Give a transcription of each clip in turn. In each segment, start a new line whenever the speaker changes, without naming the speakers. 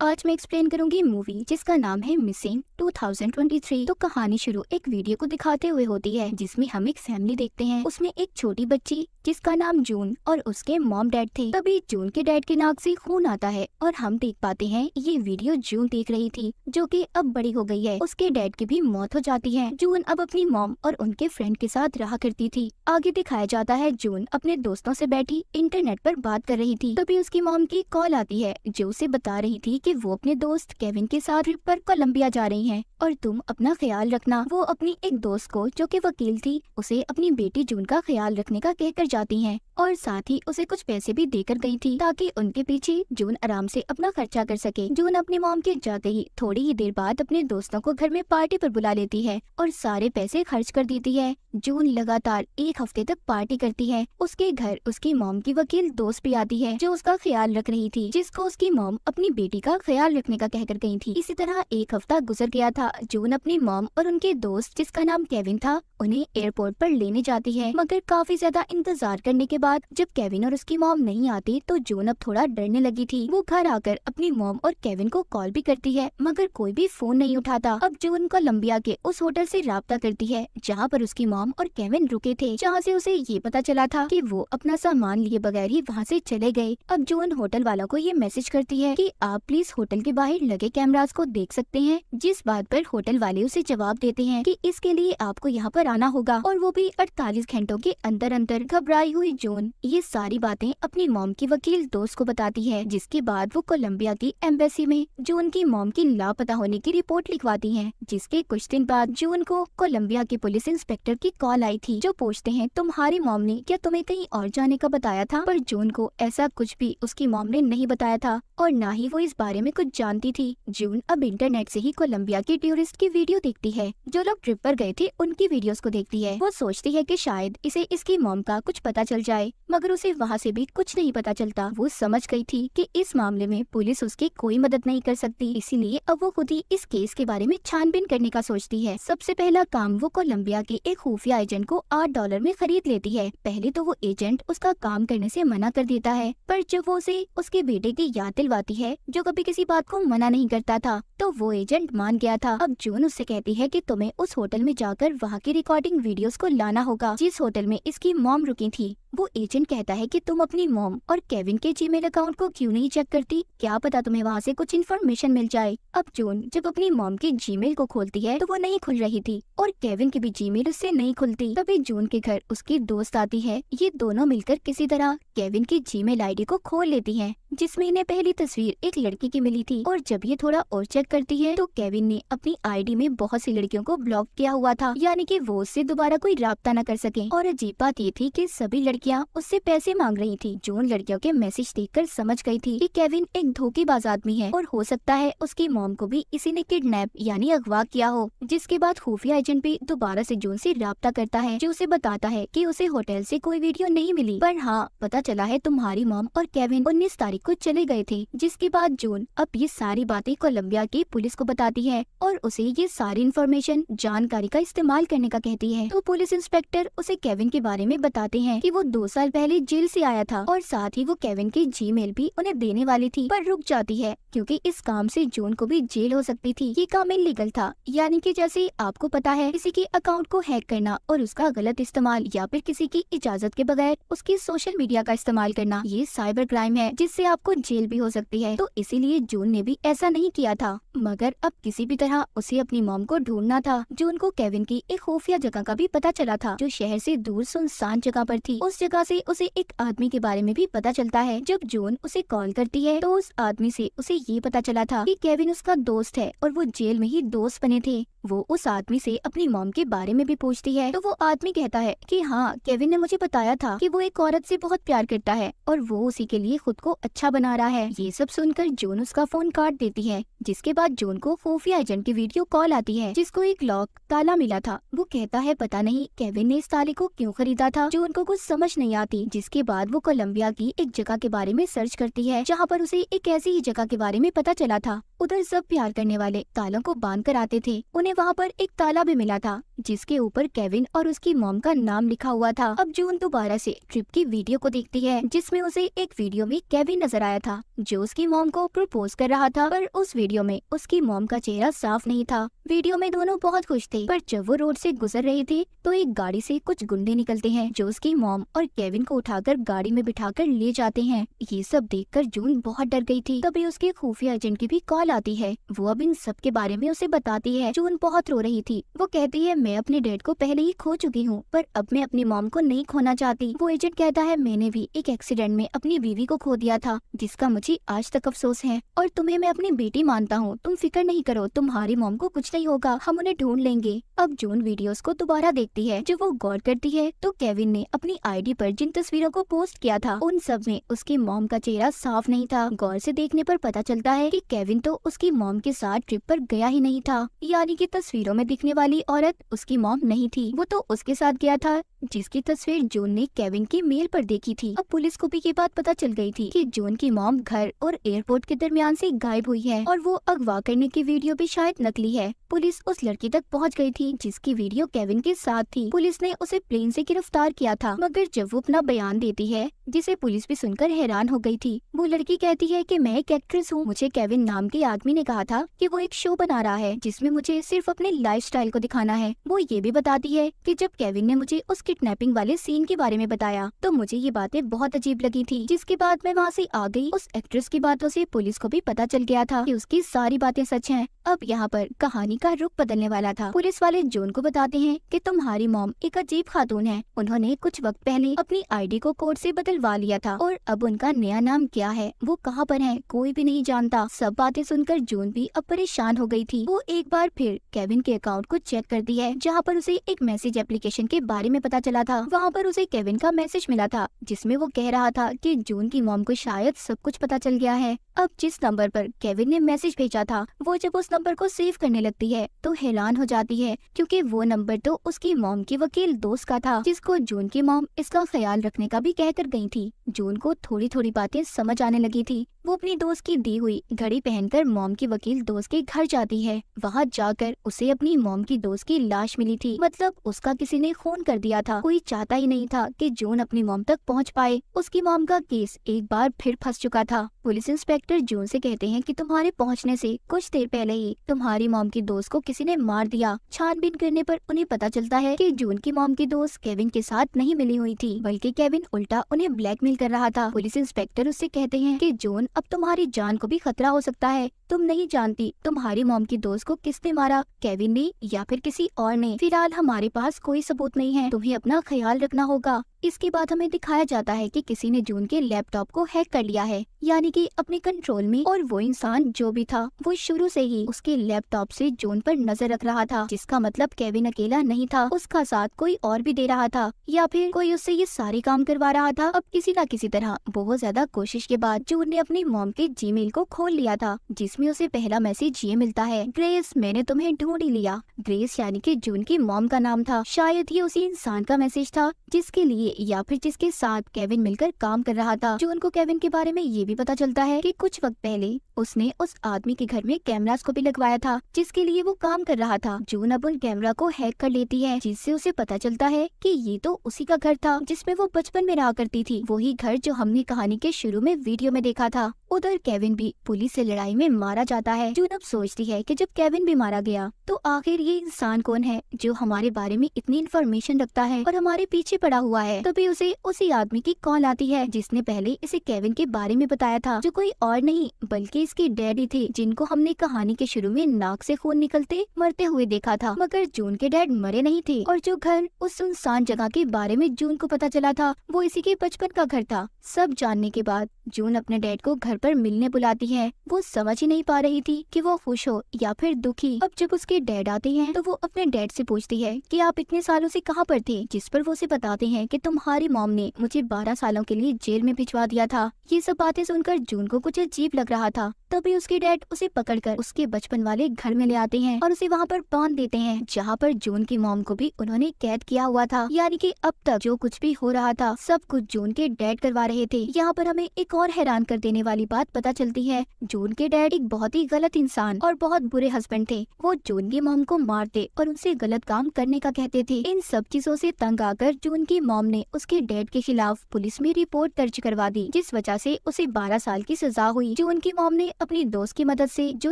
आज मैं एक्सप्लेन करूंगी मूवी जिसका नाम है मिसिंग 2023। तो कहानी शुरू एक वीडियो को दिखाते हुए होती है जिसमें हम एक फैमिली देखते हैं। उसमें एक छोटी बच्ची जिसका नाम जून और उसके मॉम डैड थे। तभी जून के डैड के नाक से खून आता है और हम देख पाते हैं ये वीडियो जून देख रही थी जो कि अब बड़ी हो गई है। उसके डैड की भी मौत हो जाती है। जून अब अपनी मॉम और उनके फ्रेंड के साथ रहा करती थी। आगे दिखाया जाता है जून अपने दोस्तों से बैठी इंटरनेट पर बात कर रही थी। तभी उसकी मॉम की कॉल आती है जो उसे बता रही थी कि वो अपने दोस्त केविन के साथ ट्रिप पर कोलंबिया जा रही हैं और तुम अपना ख्याल रखना। वो अपनी एक दोस्त को जो कि वकील थी उसे अपनी बेटी जून का ख्याल रखने का कहकर जाती हैं और साथ ही उसे कुछ पैसे भी देकर गई थी ताकि उनके पीछे जून आराम से अपना खर्चा कर सके। जून अपनी मॉम के जाते ही थोड़ी ही देर बाद अपने दोस्तों को घर में पार्टी पर बुला लेती है और सारे पैसे खर्च कर देती है। जून लगातार एक हफ्ते तक पार्टी करती है। उसके घर उसकी मॉम की वकील दोस्त भी आती है जो उसका ख्याल रख रही थी, जिसको उसकी मॉम अपनी बेटी का ख्याल रखने का कहकर गई थी। इसी तरह एक हफ्ता गुजर गया था। जून अपनी मॉम और उनके दोस्त जिसका नाम केविन था उन्हें एयरपोर्ट पर लेने जाती है, मगर काफी ज्यादा इंतजार करने के बाद जब केविन और उसकी मॉम नहीं आती तो जून अब थोड़ा डरने लगी थी। वो घर आकर अपनी मॉम और केविन को कॉल भी करती है मगर कोई भी फोन नहीं उठाता। अब जून कोलंबिया के उस होटल से राब्ता करती है जहाँ पर उसकी मॉम और केविन रुके थे, जहाँ से उसे ये पता चला था कि वो अपना सामान लिए बगैर ही वहाँ से चले गए। अब जून होटल वालों को ये मैसेज करती है कि आप प्लीज होटल के बाहर लगे कैमरास को देख सकते हैं, जिस बात पर होटल वाले उसे जवाब देते हैं कि इसके लिए आपको यहाँ पर आना होगा और वो भी 48 घंटों के अंदर अंदर। घबराई हुई जून ये सारी बातें अपनी मॉम की वकील दोस्त को बताती है, जिसके बाद वो कोलंबिया की एम्बेसी में जून की मॉम की लापता होने की रिपोर्ट लिखवाती हैं। जिसके कुछ दिन बाद जून को कोलंबिया के पुलिस इंस्पेक्टर की कॉल आई थी जो पूछते हैं तुम्हारी मॉम ने क्या तुम्हें कहीं और जाने का बताया था? पर जून को ऐसा कुछ भी उसकी मॉम ने नहीं बताया था और न ही वो इस बारे में कुछ जानती थी। जून अब इंटरनेट से ही कोलंबिया के टूरिस्ट की वीडियो देखती है, जो लोग ट्रिप पर गए थे उनकी वीडियोस को देखती है। वो सोचती है कि शायद इसे इसकी मॉम का कुछ पता चल जाए, मगर उसे वहाँ से भी कुछ नहीं पता चलता। वो समझ गई थी कि इस मामले में पुलिस उसकी कोई मदद नहीं कर सकती, इसीलिए अब वो खुद ही इस केस के बारे में छानबीन करने का सोचती है। सबसे पहला काम वो कोलंबिया के एक खुफिया एजेंट को $8 में खरीद लेती है। पहले तो वो एजेंट उसका काम करने से मना कर देता है, पर जब वो उसे उसके बेटे की याद दिलवाती है जो कभी किसी बात को मना नहीं करता था, तो वो एजेंट मान गया था। अब जून उससे कहती है कि तुम्हें उस होटल में जाकर वहाँ की रिकॉर्डिंग वीडियोस को लाना होगा जिस होटल में इसकी मॉम रुकी थी। वो एजेंट कहता है कि तुम अपनी मॉम और केविन के जीमेल अकाउंट को क्यों नहीं चेक करती, क्या पता तुम्हें वहाँ से कुछ इन्फॉर्मेशन मिल जाए। अब जून जब अपनी मॉम के जीमेल को खोलती है तो वो नहीं खुल रही थी और केविन की भी जीमेल उससे नहीं खुलती। तभी जून के घर उसकी दोस्त आती है। ये दोनों मिलकर किसी तरह केविन की जीमेल आईडी को खोल लेती हैं, जिसमें इन्हें पहली तस्वीर एक लड़की की मिली थी और जब ये थोड़ा और चेक करती है तो केविन ने अपनी आईडी में बहुत सी लड़कियों को ब्लॉक किया हुआ था, यानी कि वो उससे दोबारा कोई राब्ता न कर सके। और अजीब बात ये थी कि सभी लड़कियां उससे पैसे मांग रही थी। जून लड़कियों के मैसेज देखकर समझ गई थी कि केविन एक धोखेबाज आदमी है और हो सकता है उसकी मॉम को भी इसी ने किडनैप यानी अगवा किया हो। जिसके बाद खुफिया एजेंट भी दोबारा से जून से राब्ता करता है जो उसे बताता है कि उसे होटल से कोई वीडियो नहीं मिली, पर हाँ पता चला है तुम्हारी मॉम और केविन 19 तारीख को चले गए थे। जिसके बाद जून अब ये सारी बातें कोलंबिया की पुलिस को बताती है और उसे ये सारी इन्फॉर्मेशन जानकारी का इस्तेमाल करने का कहती है। तो पुलिस इंस्पेक्टर उसे केविन के बारे में बताते हैं कि वो 2 साल पहले जेल से आया था और साथ ही वो केविन की जीमेल भी उन्हें देने वाली थी, पर रुक जाती है क्योंकि इस काम से जून को भी जेल हो सकती थी। ये काम इलीगल था, यानी कि जैसे आपको पता है किसी के अकाउंट को हैक करना और उसका गलत इस्तेमाल या फिर किसी की इजाजत के बगैर उसकी सोशल मीडिया का इस्तेमाल करना, ये साइबर क्राइम है जिससे आपको जेल भी हो सकती है। तो इसीलिए जून ने भी ऐसा नहीं किया था, मगर अब किसी भी तरह उसे अपनी मॉम को ढूंढना था। जून को केविन की एक खुफिया जगह का भी पता चला था जो शहर से दूर सुनसान जगह पर थी। उस जगह से उसे एक आदमी के बारे में भी पता चलता है। जब जून उसे कॉल करती है तो उस आदमी से उसे ये पता चला था कि केविन उसका दोस्त है और वो जेल में ही दोस्त बने थे। वो उस आदमी से अपनी मॉम के बारे में भी पूछती है तो वो आदमी कहता है कि हाँ केविन ने मुझे बताया था कि वो एक औरत से बहुत प्यार करता है और वो उसी के लिए खुद को अच्छा बना रहा है। ये सब सुनकर जून उसका फोन काट देती है। जिसके बाद जून को खुफिया एजेंट की वीडियो कॉल आती है जिसको एक लॉक ताला मिला था। वो कहता है पता नहीं केविन ने इस ताले को क्यों खरीदा था। जून को कुछ समझ नहीं आती। जिसके बाद वो कोलंबिया की एक जगह के बारे में सर्च करती है जहाँ पर उसे एक ऐसी ही जगह के बारे में पता चला था। उधर सब प्यार करने वाले तालों को बांध कर आते थे। उन्हें वहाँ पर एक ताला भी मिला था जिसके ऊपर केविन और उसकी मॉम का नाम लिखा हुआ था। अब जून दोबारा से ट्रिप की वीडियो को देखती है जिसमें उसे एक वीडियो में केविन नजर आया था जो उसकी मॉम को प्रपोज कर रहा था, पर उस वीडियो में उसकी मॉम का चेहरा साफ नहीं था। वीडियो में दोनों बहुत खुश थे, पर जब वो रोड से गुजर रहे थे तो एक गाड़ी से कुछ गुंडे निकलते हैं जो उसकी मॉम और केविन को उठाकर गाड़ी में बिठाकर ले जाते हैं। ये सब देखकर जून बहुत डर गई थी। तभी उसके खुफिया एजेंट की भी कॉल आती है। वो अब इन सब के बारे में उसे बताती है। जून बहुत रो रही थी। वो कहती है मैं अपने डैड को पहले ही खो चुकी हूँ, पर अब मैं अपनी मॉम को नहीं खोना चाहती। वो एजेंट कहता है मैंने भी एक एक्सीडेंट में अपनी बीवी को खो दिया था जिसका मुझे आज तक अफसोस है, और तुम्हें मैं अपनी बेटी मानता हूँ। तुम फिक्र नहीं करो, तुम्हारी मॉम को कुछ नहीं होगा, हम उन्हें ढूंढ लेंगे। अब जून वीडियोस को दोबारा देखती है। जब वो गौर करती है तो केविन ने अपनी आईडी पर जिन तस्वीरों को पोस्ट किया था उन सब में उसकी मॉम का चेहरा साफ नहीं था। गौर से देखने पर पता चलता है कि केविन तो उसकी मॉम के साथ ट्रिप पर गया ही नहीं था, यानी कि तस्वीरों में दिखने वाली औरत उसकी मॉम नहीं थी। वो तो उसके साथ गया था जिसकी तस्वीर जून ने केविन की मेल पर देखी थी। अब पुलिस को भी ये बात पता चल गई थी कि जून की मॉम घर और एयरपोर्ट के दरमियान से गायब हुई है और वो अगवा करने की वीडियो भी शायद नकली है। पुलिस उस लड़की तक पहुंच गई थी जिसकी वीडियो केविन के साथ थी। पुलिस ने उसे प्लेन से गिरफ्तार किया था, मगर जब वो अपना बयान देती है जिसे पुलिस भी सुनकर हैरान हो गई थी। वो लड़की कहती है कि मैं एक एक्ट्रेस हूँ। मुझे केविन नाम के आदमी ने कहा था कि वो एक शो बना रहा है जिसमें मुझे सिर्फ अपने लाइफस्टाइल को दिखाना है। वो ये भी बताती है कि जब केविन ने मुझे उस किडनैपिंग वाले सीन के बारे में बताया तो मुझे ये बातें बहुत अजीब लगी थी, जिसके बाद मैं वहाँ से आ गई। उस एक्ट्रेस की बातों से पुलिस को भी पता चल गया था कि उसकी सारी बातें सच हैं। अब यहाँ पर कहानी का रुख बदलने वाला था। पुलिस वाले जून को बताते हैं कि तुम्हारी मॉम एक अजीब खातून है। उन्होंने कुछ वक्त पहले अपनी आईडी को कोड से बदलवा लिया था और अब उनका नया नाम क्या है, वो कहाँ पर है, कोई भी नहीं जानता। सब बातें सुनकर जून भी अब परेशान हो गई थी। वो एक बार फिर केविन के अकाउंट को चेक करती है जहाँ पर उसे एक मैसेज एप्लीकेशन के बारे में पता चला था। वहाँ पर उसे केविन का मैसेज मिला था जिसमें वो कह रहा था कि जून की मॉम को शायद सब कुछ पता चल गया है। अब जिस नंबर पर केविन ने मैसेज भेजा था वो जब उस नंबर को सेव करने लगती है तो हैरान हो जाती है, क्योंकि वो नंबर तो उसकी मॉम की वकील दोस्त का था जिसको जून की मॉम इसका ख्याल रखने का भी कहकर गई थी। जून को थोड़ी थोड़ी बातें समझ आने लगी थी। वो अपनी दोस्त की दी हुई घड़ी पहनकर मॉम की वकील दोस्त के घर जाती है। वहाँ जाकर उसे अपनी मॉम की दोस्त की लाश मिली थी, मतलब उसका किसी ने खून कर दिया था। कोई चाहता ही नहीं था कि जून अपनी मॉम तक पहुँच पाए। उसकी मॉम का केस एक बार फिर फंस चुका था। पुलिस इंस्पेक्टर जून से कहते हैं कि तुम्हारे पहुंचने से कुछ देर पहले ही तुम्हारी मॉम की दोस्त को किसी ने मार दिया। छानबीन करने पर उन्हें पता चलता है कि जून की मॉम की दोस्त केविन के साथ नहीं मिली हुई थी, बल्कि केविन उल्टा उन्हें ब्लैकमेल कर रहा था। पुलिस इंस्पेक्टर उससे कहते हैं कि जून अब तुम्हारी जान को भी खतरा हो सकता है। तुम नहीं जानती तुम्हारी मॉम की दोस्त को किसने मारा, केविन ने या फिर किसी और ने। फिलहाल हमारे पास कोई सबूत नहीं है, तुम्हें अपना ख्याल रखना होगा। इसके बाद हमें दिखाया जाता है कि किसी ने जून के लैपटॉप को हैक कर लिया है, यानी कि अपने कंट्रोल में, और वो इंसान जो भी था वो शुरू से ही उसके लैपटॉप से जून पर नजर रख रहा था, जिसका मतलब केविन अकेला नहीं था, उसका साथ कोई और भी दे रहा था या फिर कोई उससे ये सारे काम करवा रहा था। अब किसी न किसी तरह बहुत ज्यादा कोशिश के बाद जून ने अपनी मॉम के जीमेल को खोल लिया था, जिसमें उसे पहला मैसेज ये मिलता है, ग्रेस मैंने तुम्हें ढूंढ ही लिया। ग्रेस यानी कि जून की मॉम का नाम था। शायद ये उसी इंसान का मैसेज था जिसके लिए या फिर जिसके साथ केविन मिलकर काम कर रहा था। जून को केविन के बारे में ये भी पता चलता है कि कुछ वक्त पहले उसने उस आदमी के घर में कैमरास को भी लगवाया था जिसके लिए वो काम कर रहा था। जून अब उन कैमरा को हैक कर लेती है, जिससे उसे पता चलता है कि ये तो उसी का घर था जिसमें वो बचपन में रहा करती थी, वही घर जो हमने कहानी के शुरू में वीडियो में देखा था। उधर केविन भी पुलिस से लड़ाई में मारा जाता है। जून अब सोचती है कि जब केविन भी मारा गया तो आखिर ये इंसान कौन है जो हमारे बारे में इतनी इन्फॉर्मेशन रखता है और हमारे पीछे पड़ा हुआ है। तभी उसे उसी आदमी की कॉल आती है जिसने पहले इसे केविन के बारे में बताया था, जो कोई और नहीं बल्कि इसके डैडी थे, जिनको हमने कहानी के शुरू में नाक से खून निकलते मरते हुए देखा था। मगर जून के डैड मरे नहीं थे और जो घर उस सुनसान जगह के बारे में जून को पता चला था वो इसी के बचपन का घर था। सब जानने के बाद जून अपने डैड को घर पर मिलने बुलाती है। वो समझ ही नहीं पा रही थी कि वो खुश हो या फिर दुखी। अब जब उसके डैड आते हैं तो वो अपने डैड से पूछती है कि आप इतने सालों से कहाँ पर थे, जिस पर वो उसे बताते हैं कि तुम्हारी मॉम ने मुझे 12 सालों के लिए जेल में भिजवा दिया था। ये सब बातें सुनकर जून को कुछ अजीब लग रहा था। तभी उसके डैड उसे पकड़कर उसके बचपन वाले घर में ले आते हैं और उसे वहाँ पर बांध देते हैं, जहाँ पर जून की मॉम को भी उन्होंने कैद किया हुआ था। यानी कि अब तक जो कुछ भी हो रहा था सब कुछ जून के डैड करवा रहे थे। यहाँ पर हमें एक और हैरान कर देने वाली बात पता चलती है। जून के डैड एक बहुत ही गलत इंसान और बहुत बुरे हस्बैंड थे। वो जून की मॉम को मारते और उनसे गलत काम करने का कहते थे। इन सब चीजों से तंग आकर जून की मॉम ने उसके डैड के खिलाफ पुलिस में रिपोर्ट दर्ज करवा दी, जिस वजह से उसे 12 साल की सजा हुई। जून की मॉम ने अपनी दोस्त की मदद से, जो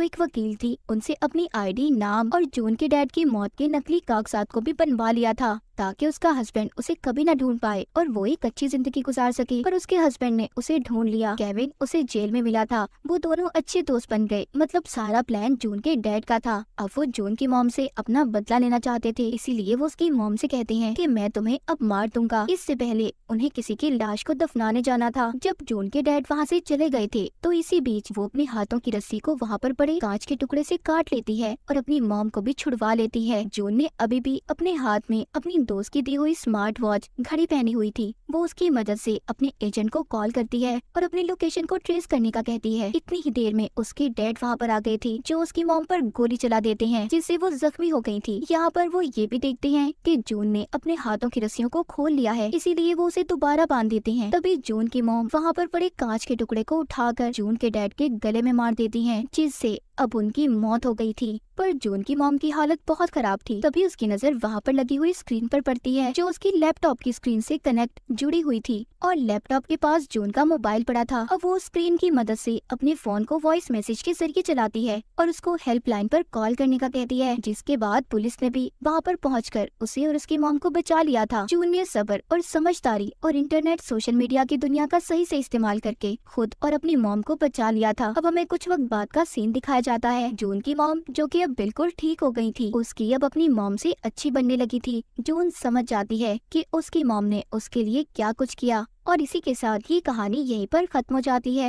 एक वकील थी, उनसे अपनी आईडी, नाम और जून के डैड की मौत के नकली कागजात को भी बनवा लिया था, ताकि उसका हस्बैंड उसे कभी न ढूंढ पाए और वो एक अच्छी जिंदगी गुजार सके। पर उसके हस्बैंड ने उसे ढूंढ लिया। केविन उसे जेल में मिला था। वो दोनों अच्छे दोस्त बन गए। मतलब सारा प्लान जून के डैड का था। अब वो जून की मॉम से अपना बदला लेना चाहते थे, इसीलिए वो उसकी मॉम से कहते हैं कि मैं तुम्हें अब मार दूंगा। इससे पहले उन्हें किसी की लाश को दफनाने जाना था। जब जून के डैड वहाँ से चले गए थे तो इसी बीच वो अपने हाथों की रस्सी को वहाँ पर पड़े कांच के टुकड़े से काट लेती है और अपनी मॉम को भी छुड़वा लेती है। जून ने अभी भी अपने हाथ में अपनी दोस्त की दी हुई स्मार्ट वॉच घड़ी पहनी हुई थी। वो उसकी मदद से अपने एजेंट को कॉल करती है और अपनी लोकेशन को ट्रेस करने का कहती है। इतनी ही देर में उसके डैड वहाँ पर आ गए थे, जो उसकी मॉम पर गोली चला देते हैं, जिससे वो जख्मी हो गई थी। यहाँ पर वो ये भी देखते हैं कि जून ने अपने हाथों की रस्सियों को खोल लिया है, इसीलिए वो उसे दोबारा बांध देते हैं। तभी जून की मॉम वहाँ पर पड़े कांच के टुकड़े को उठाकर जून के डैड के गले में मार देती है, जिससे अब उनकी मौत हो गई थी। पर जून की मॉम की हालत बहुत खराब थी। तभी उसकी नजर वहाँ पर लगी हुई स्क्रीन पर पड़ती है, जो उसकी लैपटॉप की स्क्रीन से कनेक्ट जुड़ी हुई थी और लैपटॉप के पास जून का मोबाइल पड़ा था। अब वो स्क्रीन की मदद से अपने फोन को वॉइस मैसेज के जरिए चलाती है और उसको हेल्पलाइन पर कॉल करने का कहती है, जिसके बाद पुलिस ने भी वहाँ पर पहुंचकर उसे और उसकी मॉम को बचा लिया था। जून ने सब्र और समझदारी और इंटरनेट, सोशल मीडिया की दुनिया का सही से इस्तेमाल करके खुद और अपनी मॉम को बचा लिया था। अब हमें कुछ वक्त बाद का सीन दिखाया जाता है। जून की मॉम, जो कि अब बिल्कुल ठीक हो गई थी, उसकी अब अपनी मॉम से अच्छी बनने लगी थी। जून समझ जाती है कि उसकी मॉम ने उसके लिए क्या कुछ किया और इसी के साथ ही कहानी यहीं पर खत्म हो जाती है।